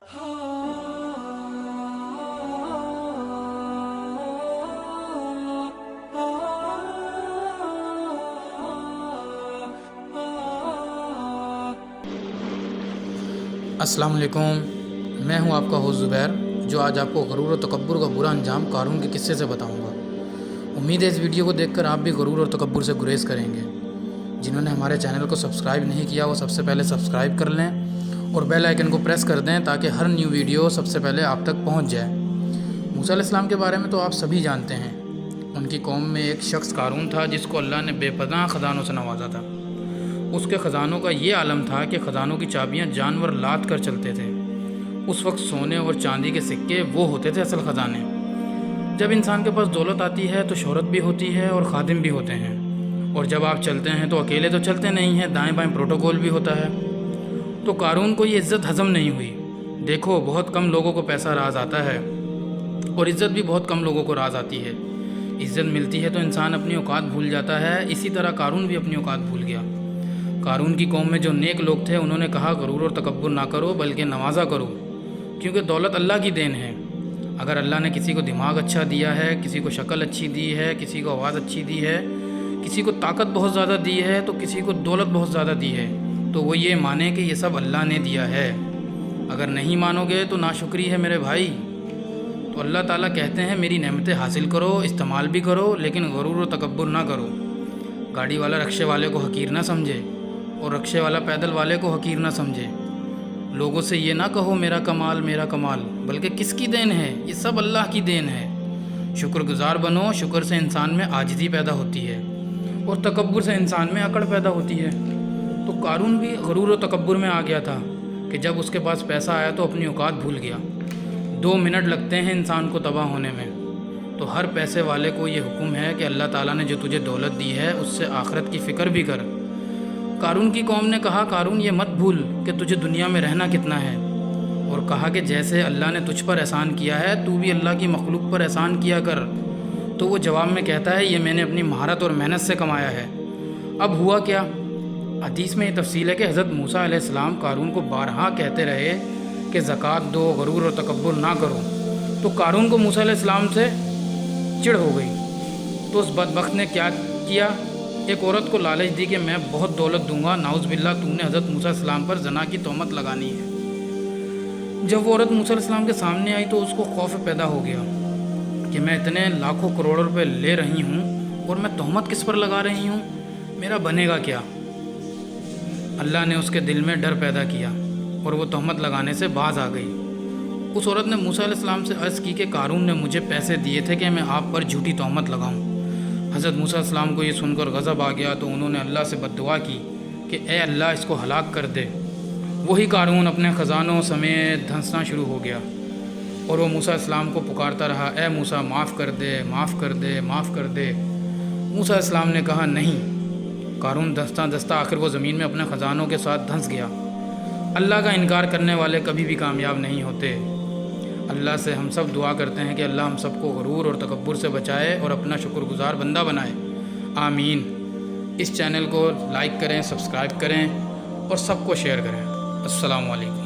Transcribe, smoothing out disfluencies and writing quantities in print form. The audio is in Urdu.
السلام علیکم، میں ہوں آپ کا ہوسٹ زبیر، جو آج آپ کو غرور و تکبر کا برا انجام قارون کے قصے سے بتاؤں گا۔ امید ہے اس ویڈیو کو دیکھ کر آپ بھی غرور اور تکبر سے گریز کریں گے۔ جنہوں نے ہمارے چینل کو سبسکرائب نہیں کیا وہ سب سے پہلے سبسکرائب کر لیں اور بیل آئیکن کو پریس کر دیں تاکہ ہر نیو ویڈیو سب سے پہلے آپ تک پہنچ جائے۔ موسیٰ علیہ السلام کے بارے میں تو آپ سبھی جانتے ہیں۔ ان کی قوم میں ایک شخص قارون تھا جس کو اللہ نے بے پناہ خزانوں سے نوازا تھا۔ اس کے خزانوں کا یہ عالم تھا کہ خزانوں کی چابیاں جانور لاد کر چلتے تھے۔ اس وقت سونے اور چاندی کے سکے وہ ہوتے تھے اصل خزانے۔ جب انسان کے پاس دولت آتی ہے تو شہرت بھی ہوتی ہے اور خادم بھی ہوتے ہیں، اور جب آپ چلتے ہیں تو اکیلے تو چلتے نہیں ہیں، دائیں بائیں پروٹوکول بھی ہوتا ہے۔ تو قارون کو یہ عزت ہضم نہیں ہوئی۔ دیکھو، بہت کم لوگوں کو پیسہ راز آتا ہے اور عزت بھی بہت کم لوگوں کو راز آتی ہے۔ عزت ملتی ہے تو انسان اپنی اوقات بھول جاتا ہے، اسی طرح قارون بھی اپنی اوقات بھول گیا۔ قارون کی قوم میں جو نیک لوگ تھے انہوں نے کہا غرور اور تکبر نہ کرو بلکہ نوازا کرو، کیونکہ دولت اللہ کی دین ہے۔ اگر اللہ نے کسی کو دماغ اچھا دیا ہے، کسی کو شکل اچھی دی ہے، کسی کو آواز اچھی دی ہے، کسی کو طاقت بہت زیادہ دی ہے تو کسی کو دولت بہت زیادہ دی ہے، تو وہ یہ مانے کہ یہ سب اللہ نے دیا ہے۔ اگر نہیں مانو گے تو ناشکری ہے میرے بھائی۔ تو اللہ تعالیٰ کہتے ہیں میری نعمتیں حاصل کرو، استعمال بھی کرو، لیکن غرور و تکبر نہ کرو۔ گاڑی والا رکشے والے کو حقیر نہ سمجھے اور رکشے والا پیدل والے کو حقیر نہ سمجھے۔ لوگوں سے یہ نہ کہو میرا کمال میرا کمال، بلکہ کس کی دین ہے؟ یہ سب اللہ کی دین ہے۔ شکر گزار بنو، شکر سے انسان میں عاجزی پیدا ہوتی ہے اور تکبر سے انسان میں اکڑ پیدا ہوتی ہے۔ تو قارون بھی غرور و تکبر میں آ گیا تھا کہ جب اس کے پاس پیسہ آیا تو اپنی اوقات بھول گیا۔ 2 منٹ لگتے ہیں انسان کو تباہ ہونے میں۔ تو ہر پیسے والے کو یہ حکم ہے کہ اللہ تعالیٰ نے جو تجھے دولت دی ہے اس سے آخرت کی فکر بھی کر۔ قارون کی قوم نے کہا قارون یہ مت بھول کہ تجھے دنیا میں رہنا کتنا ہے، اور کہا کہ جیسے اللہ نے تجھ پر احسان کیا ہے تو بھی اللہ کی مخلوق پر احسان کیا کر۔ تو وہ جواب میں کہتا ہے یہ میں نے اپنی مہارت اور محنت سے کمایا ہے۔ اب ہوا کیا؟ حدیث میں یہ تفصیل ہے کہ حضرت موسیٰ علیہ السلام قارون کو بارہا کہتے رہے کہ زکوٰۃ دو، غرور اور تکبر نہ کرو۔ تو قارون کو موسیٰ علیہ السلام سے چڑ ہو گئی۔ تو اس بدبخت نے کیا کیا؟ ایک عورت کو لالچ دی کہ میں بہت دولت دوں گا، نعوذ باللہ تو نے حضرت موسیٰ علیہ السلام پر زنا کی تہمت لگانی ہے۔ جب وہ عورت موسیٰ علیہ السلام کے سامنے آئی تو اس کو خوف پیدا ہو گیا کہ میں اتنے لاکھوں کروڑوں روپے لے رہی ہوں اور میں تہمت کس پر لگا رہی ہوں، میرا بنے گا کیا؟ اللہ نے اس کے دل میں ڈر پیدا کیا اور وہ تہمت لگانے سے باز آ گئی۔ اس عورت نے موسیٰ علیہ السلام سے عرض کی کہ قارون نے مجھے پیسے دیے تھے کہ میں آپ پر جھوٹی تہمت لگاؤں۔ حضرت موسیٰ علیہ السلام کو یہ سن کر غضب آ گیا تو انہوں نے اللہ سے بد دعا کی کہ اے اللہ اس کو ہلاک کر دے۔ وہی قارون اپنے خزانوں سمیت دھنسنا شروع ہو گیا اور وہ موسیٰ علیہ السلام کو پکارتا رہا، اے موسیٰ معاف کر دے، معاف کر دے، معاف کر دے۔ موسیٰ علیہ السلام نے کہا نہیں۔ قارون دھنستا دھنستا آخر وہ زمین میں اپنے خزانوں کے ساتھ دھنس گیا۔ اللہ کا انکار کرنے والے کبھی بھی کامیاب نہیں ہوتے۔ اللہ سے ہم سب دعا کرتے ہیں کہ اللہ ہم سب کو غرور اور تکبر سے بچائے اور اپنا شکر گزار بندہ بنائے، آمین۔ اس چینل کو لائک کریں، سبسکرائب کریں اور سب کو شیئر کریں۔ السلام علیکم۔